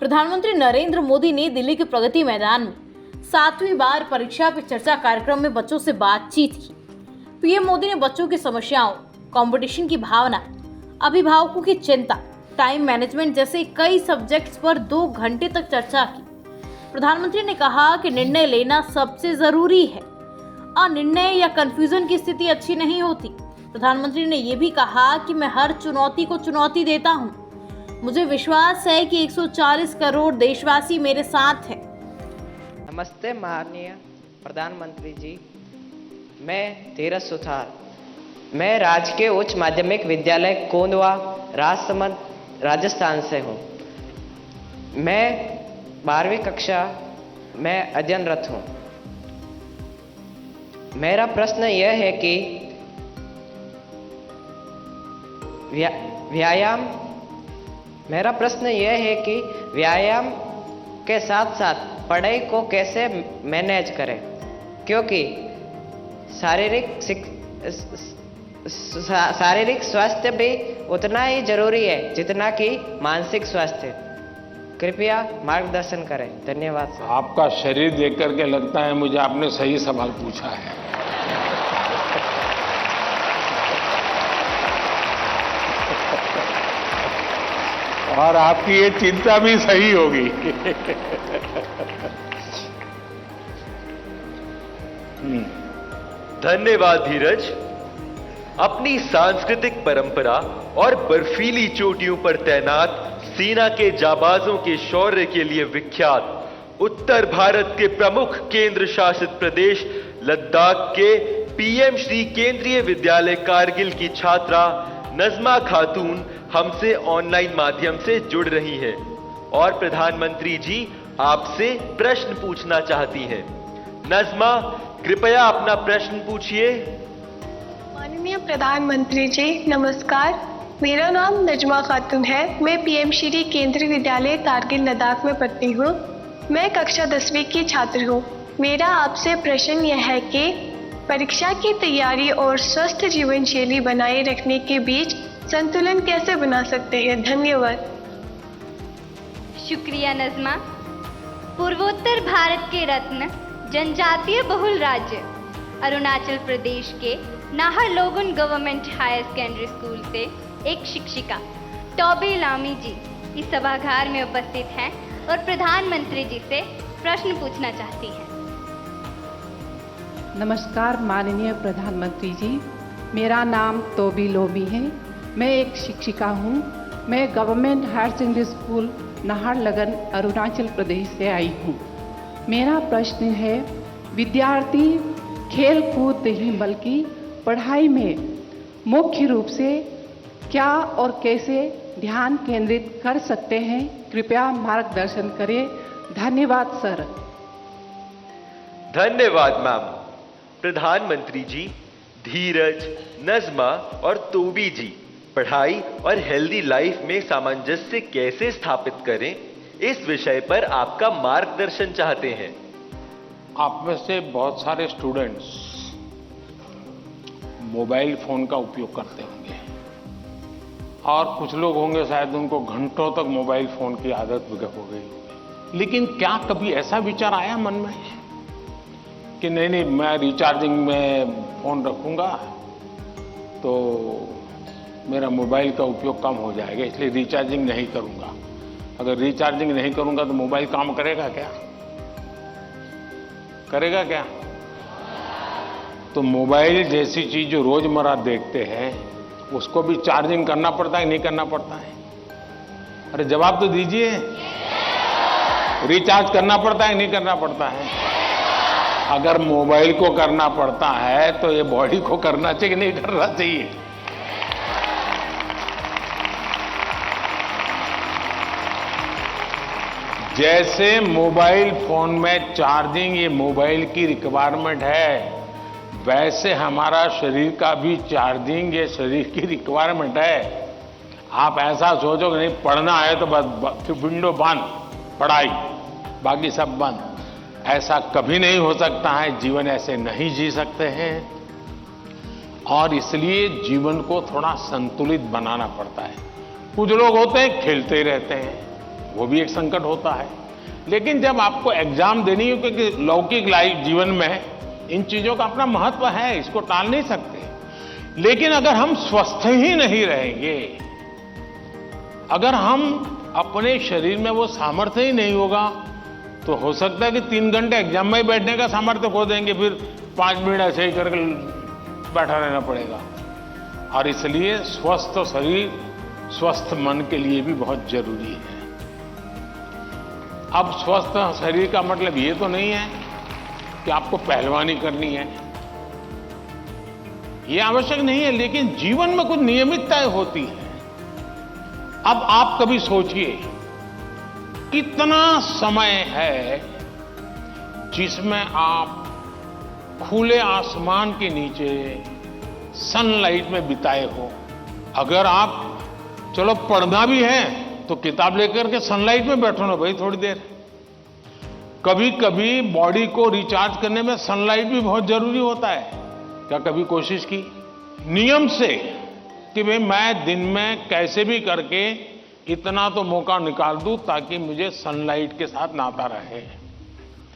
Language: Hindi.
प्रधानमंत्री नरेंद्र मोदी ने दिल्ली के प्रगति मैदान में 7वीं बार परीक्षा पे चर्चा कार्यक्रम में बच्चों से बातचीत की। पीएम मोदी ने बच्चों की समस्याओं, कंपटीशन की भावना, अभिभावकों की चिंता, टाइम मैनेजमेंट जैसे कई सब्जेक्ट्स पर 2 घंटे तक चर्चा की। प्रधानमंत्री ने कहा कि निर्णय लेना सबसे जरूरी है। अनिर्णय या कंफ्यूजन की स्थिति अच्छी नहीं होती। प्रधानमंत्री ने यह भी कहा कि मैं हर चुनौती को चुनौती देता हूं। मुझे विश्वास है कि 140 करोड़ देशवासी मेरे साथ हैं। नमस्ते माननीय प्रधानमंत्री जी, मैं धीरज सुथार, मैं राजकीय उच्च माध्यमिक विद्यालय कोंडवा, राजसमंद, राजस्थान से हूँ। मैं 12वीं कक्षा में अध्ययनरत हूँ। मेरा प्रश्न यह है कि व्यायाम के साथ साथ पढ़ाई को कैसे मैनेज करें, क्योंकि शारीरिक स्वास्थ्य भी उतना ही जरूरी है जितना कि मानसिक स्वास्थ्य। कृपया मार्गदर्शन करें। धन्यवाद। आपका शरीर देख करके लगता है मुझे आपने सही सवाल पूछा है। और आपकी ये चिंता भी सही होगी। धन्यवाद धीरज। अपनी सांस्कृतिक परंपरा और बर्फीली चोटियों पर तैनात सेना के जाबाजों के शौर्य के लिए विख्यात उत्तर भारत के प्रमुख केंद्र शासित प्रदेश लद्दाख के पीएम श्री केंद्रीय विद्यालय कारगिल की छात्रा नजमा खातून हमसे ऑनलाइन माध्यम से जुड़ रही है और प्रधानमंत्री जी आपसे प्रश्न पूछना चाहती हैं। नजमा, कृपया अपना प्रश्न पूछिए। माननीय प्रधानमंत्री जी नमस्कार, मेरा नाम नजमा खातून है। मैं पीएम श्री केंद्रीय विद्यालय कारगिल लद्दाख में पढ़ती हूँ। मैं कक्षा 10वीं की छात्र हूँ। मेरा आपसे प्रश्न यह है कि परीक्षा की तैयारी और स्वस्थ जीवन शैली बनाए रखने के बीच संतुलन कैसे बना सकते हैं? धन्यवाद। शुक्रिया नजमा। पूर्वोत्तर भारत के रत्न जनजातीय बहुल राज्य अरुणाचल प्रदेश के नाहरलोगुन गवर्नमेंट हायर सेकेंडरी स्कूल से एक शिक्षिका टोबी लामी जी इस सभागार में उपस्थित हैं और प्रधानमंत्री जी से प्रश्न पूछना चाहती हैं। नमस्कार माननीय प्रधानमंत्री जी, मेरा नाम तोबी लोमी है। मैं एक शिक्षिका हूँ। मैं government higher secondary school Naharlagun Arunachal Pradesh से आई हूँ। मेरा प्रश्न है, विद्यार्थी खेल कूद नहीं बल्कि पढ़ाई में मुख्य रूप से क्या और कैसे ध्यान केंद्रित कर सकते हैं? कृपया मार्गदर्शन करें। धन्यवाद सर। धन्यवाद मैम। प्रधानमंत्री जी, धीरज, नजमा और तोबी जी पढ़ाई और हेल्दी लाइफ में सामंजस्य कैसे स्थापित करें, इस विषय पर आपका मार्गदर्शन चाहते हैं। आप में से बहुत सारे स्टूडेंट्स मोबाइल फोन का उपयोग करते होंगे और कुछ लोग होंगे शायद उनको घंटों तक मोबाइल फोन की आदत हो गई होगी। लेकिन क्या कभी ऐसा विचार आया मन में कि नहीं मैं रिचार्जिंग में फोन रखूंगा तो मेरा मोबाइल का उपयोग कम हो जाएगा, इसलिए रिचार्जिंग नहीं करूंगा। अगर रिचार्जिंग नहीं करूंगा तो मोबाइल काम करेगा क्या? करेगा क्या? तो मोबाइल जैसी चीज जो रोजमर्रा देखते हैं उसको भी चार्जिंग करना पड़ता है, नहीं करना पड़ता है? अरे जवाब तो दीजिए। रिचार्ज करना पड़ता है, नहीं करना पड़ता है? अगर मोबाइल को करना पड़ता है तो ये बॉडी को करना चाहिए कि नहीं करना चाहिए? जैसे मोबाइल फोन में चार्जिंग ये मोबाइल की रिक्वायरमेंट है, वैसे हमारा शरीर का भी चार्जिंग ये शरीर की रिक्वायरमेंट है। आप ऐसा सोचो कि नहीं पढ़ना है तो बस विंडो बंद, पढ़ाई बाकी सब बंद, ऐसा कभी नहीं हो सकता है। जीवन ऐसे नहीं जी सकते हैं और इसलिए जीवन को थोड़ा संतुलित बनाना पड़ता है। कुछ लोग होते हैं खेलते ही रहते हैं, वो भी एक संकट होता है। लेकिन जब आपको एग्जाम देनी हो, क्योंकि लौकिक लाइफ जीवन में इन चीजों का अपना महत्व है, इसको टाल नहीं सकते। लेकिन अगर हम स्वस्थ ही नहीं रहेंगे, अगर हम अपने शरीर में वो सामर्थ्य ही नहीं होगा, तो हो सकता है कि 3 घंटे एग्जाम में ही बैठने का सामर्थ्य खो देंगे, फिर 5 मिनट ऐसे ही करके बैठा रहना पड़ेगा। और इसलिए स्वस्थ शरीर स्वस्थ मन के लिए भी बहुत जरूरी है। अब स्वस्थ शरीर का मतलब ये तो नहीं है कि आपको पहलवानी करनी है, ये आवश्यक नहीं है, लेकिन जीवन में कुछ नियमितताएं होती है। अब आप कभी सोचिए, कितना समय है जिसमें आप खुले आसमान के नीचे सनलाइट में बिताए हो। अगर आप चलो पढ़ना भी है तो किताब लेकर के सनलाइट में बैठो ना भाई थोड़ी देर। कभी कभी बॉडी को रिचार्ज करने में सनलाइट भी बहुत जरूरी होता है। क्या कभी कोशिश की नियम से कि भाई मैं दिन में कैसे भी करके इतना तो मौका निकाल दूं ताकि मुझे सनलाइट के साथ नाता रहे।